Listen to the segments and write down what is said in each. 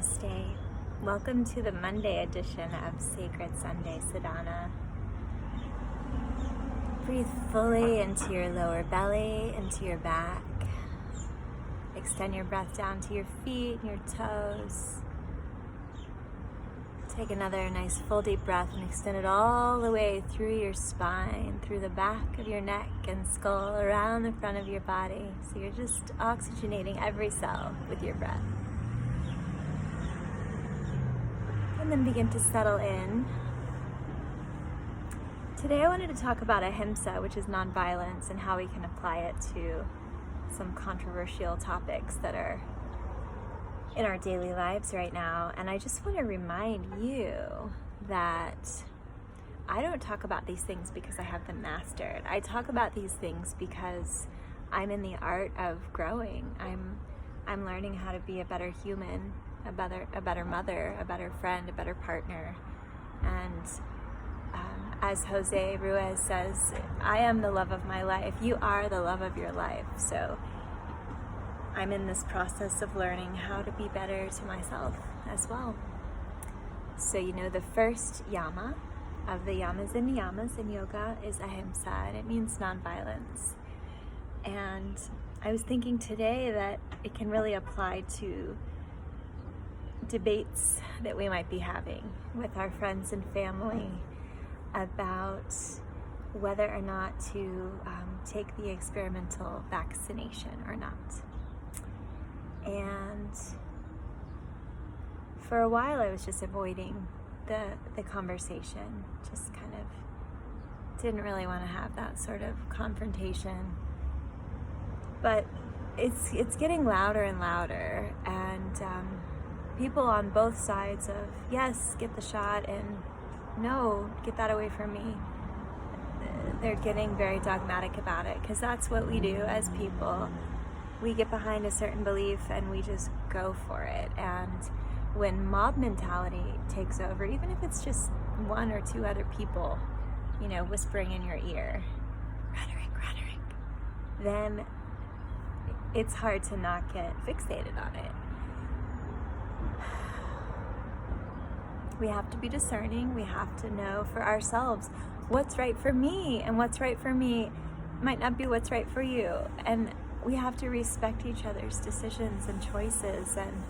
Namaste. Welcome to the Monday edition of Sacred Sunday Sadhana. Breathe fully into your lower belly, into your back. Extend your breath down to your feet and your toes. Take another nice full deep breath and extend it all the way through your spine, through the back of your neck and skull, around the front of your body. So you're just oxygenating every cell with your breath. And then begin to settle in. Today I wanted to talk about ahimsa, which is nonviolence, and how we can apply it to some controversial topics that are in our daily lives right now. And I just want to remind you that I don't talk about these things because I have them mastered. I talk about these things because I'm in the art of growing. I'm learning how to be a better human, a better mother, a better friend, a better partner. And as Jose Ruiz says, I am the love of my life. You are the love of your life. So I'm in this process of learning how to be better to myself as well. So the first yama of the yamas and niyamas in yoga is ahimsa, and it means nonviolence. And I was thinking today that it can really apply to debates that we might be having with our friends and family about whether or not to take the experimental vaccination or not. And for a while I was just avoiding the conversation, just kind of didn't really want to have that sort of confrontation. But it's getting louder and louder, and people on both sides of yes, get the shot, and no, get that away from me, they're getting very dogmatic about it, because that's what we do as people. We get behind a certain belief and we just go for it. And when mob mentality takes over, even if it's just one or two other people, whispering in your ear, rhetoric, then it's hard to not get fixated on it. We have to be discerning. We have to know for ourselves what's right for me, and what's right for me might not be what's right for you. And we have to respect each other's decisions and choices, and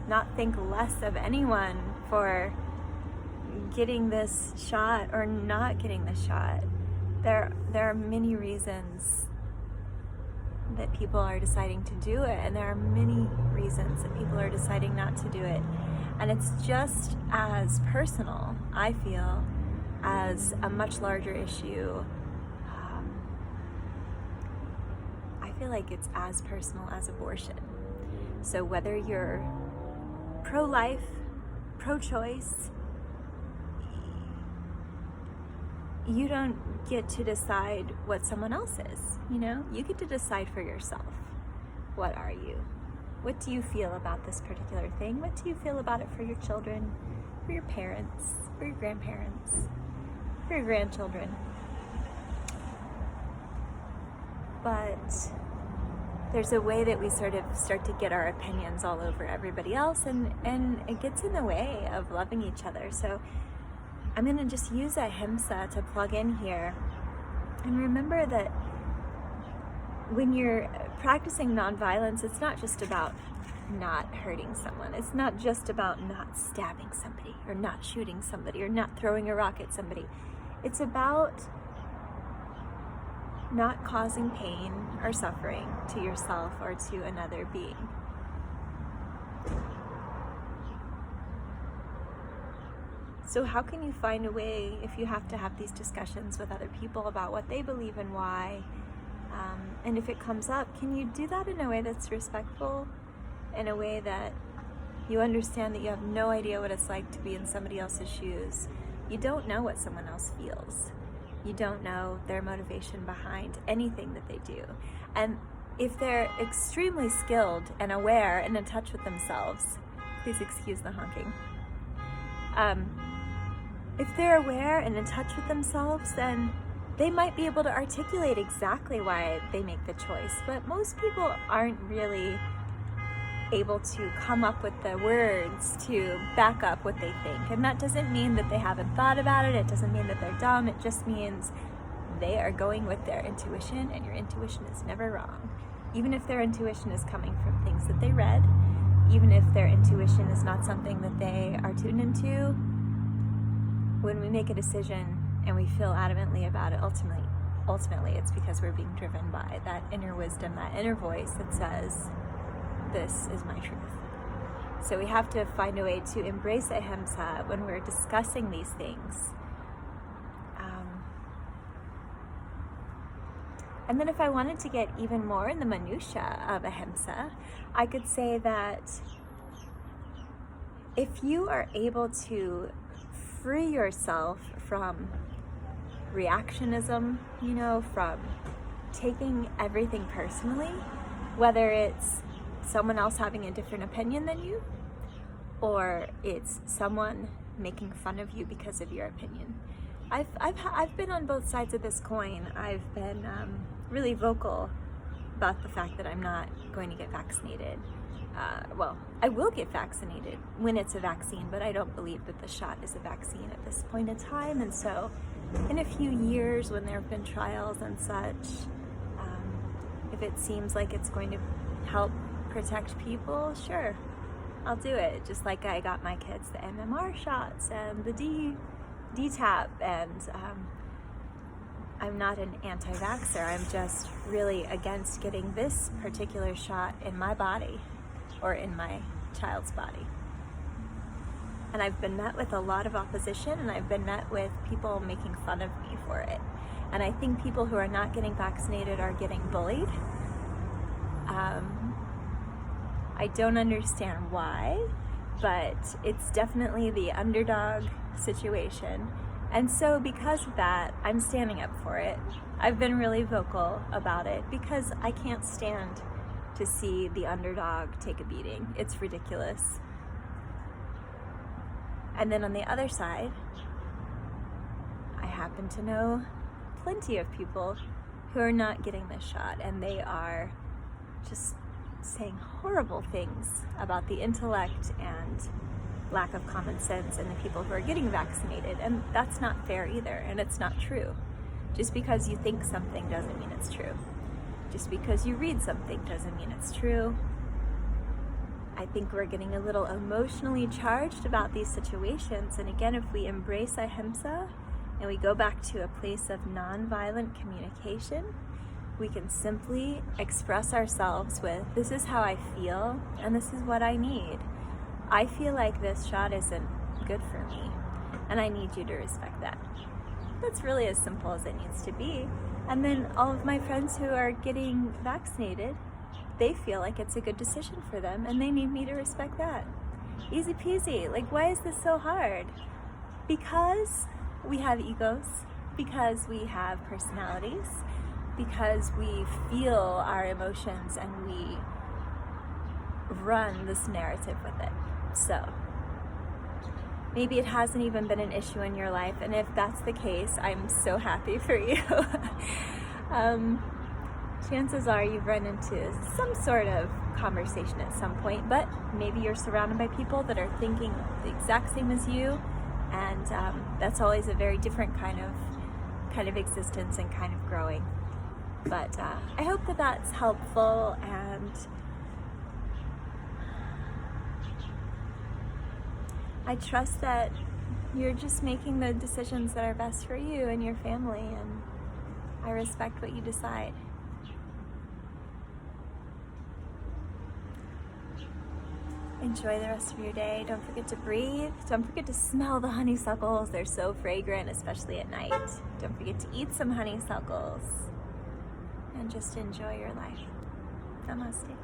not think less of anyone for getting this shot or not getting the shot. There are many reasons that people are deciding to do it, and there are many reasons that people are deciding not to do it. And it's just as personal, I feel, as a much larger issue. I feel like it's as personal as abortion. So whether you're pro-life, pro-choice, you don't get to decide what someone else is. You get to decide for yourself. What are you? What do you feel about this particular thing? What do you feel about it for your children, for your parents, for your grandparents, for your grandchildren? But there's a way that we sort of start to get our opinions all over everybody else, and it gets in the way of loving each other. So I'm going to just use ahimsa to plug in here. And remember that when you're practicing nonviolence, it's not just about not hurting someone. It's not just about not stabbing somebody, or not shooting somebody, or not throwing a rock at somebody. It's about not causing pain or suffering to yourself or to another being. So how can you find a way, if you have to have these discussions with other people about what they believe and why, and if it comes up, can you do that in a way that's respectful, in a way that you understand that you have no idea what it's like to be in somebody else's shoes? You don't know what someone else feels. You don't know their motivation behind anything that they do. And if they're extremely skilled and aware and in touch with themselves, please excuse the honking. If they're aware and in touch with themselves, then they might be able to articulate exactly why they make the choice. But most people aren't really able to come up with the words to back up what they think. And that doesn't mean that they haven't thought about it. It doesn't mean that they're dumb. It just means they are going with their intuition, and your intuition is never wrong. Even if their intuition is coming from things that they read, even if their intuition is not something that they are tuned into, when we make a decision and we feel adamantly about it, ultimately it's because we're being driven by that inner wisdom, that inner voice that says, this is my truth. So we have to find a way to embrace ahimsa when we're discussing these things. And then if I wanted to get even more in the minutia of ahimsa, I could say that if you are able to free yourself from reactionism, from taking everything personally, whether it's someone else having a different opinion than you, or it's someone making fun of you because of your opinion. I've been on both sides of this coin. I've been really vocal about the fact that I'm not going to get vaccinated. Well, I will get vaccinated when it's a vaccine, but I don't believe that the shot is a vaccine at this point in time. And so in a few years, when there have been trials and such, if it seems like it's going to help protect people, sure, I'll do it. Just like I got my kids the MMR shots and the DTaP, and I'm not an anti-vaxxer. I'm just really against getting this particular shot in my body or in my child's body. And I've been met with a lot of opposition, and I've been met with people making fun of me for it. And I think people who are not getting vaccinated are getting bullied. I don't understand why, but it's definitely the underdog situation. And so because of that, I'm standing up for it. I've been really vocal about it because I can't stand to see the underdog take a beating. It's ridiculous. And then on the other side, I happen to know plenty of people who are not getting this shot, and they are just saying horrible things about the intellect and lack of common sense in the people who are getting vaccinated, and that's not fair either, and it's not true. Just because you think something doesn't mean it's true. Just because you read something doesn't mean it's true. I think we're getting a little emotionally charged about these situations, and again, if we embrace ahimsa and we go back to a place of nonviolent communication, we can simply express ourselves with, this is how I feel, and this is what I need. I feel like this shot isn't good for me, and I need you to respect that. That's really as simple as it needs to be. And then all of my friends who are getting vaccinated, they feel like it's a good decision for them, and they need me to respect that. Easy peasy. Like, why is this so hard? Because we have egos, because we have personalities, because we feel our emotions and we run this narrative with it. So maybe it hasn't even been an issue in your life, and if that's the case, I'm so happy for you. Chances are you've run into some sort of conversation at some point, but maybe you're surrounded by people that are thinking the exact same as you, and that's always a very different kind of existence and kind of growing. But I hope that that's helpful, and I trust that you're just making the decisions that are best for you and your family, and I respect what you decide. Enjoy the rest of your day. Don't forget to breathe. Don't forget to smell the honeysuckles. They're so fragrant, especially at night. Don't forget to eat some honeysuckles. And just enjoy your life. Namaste.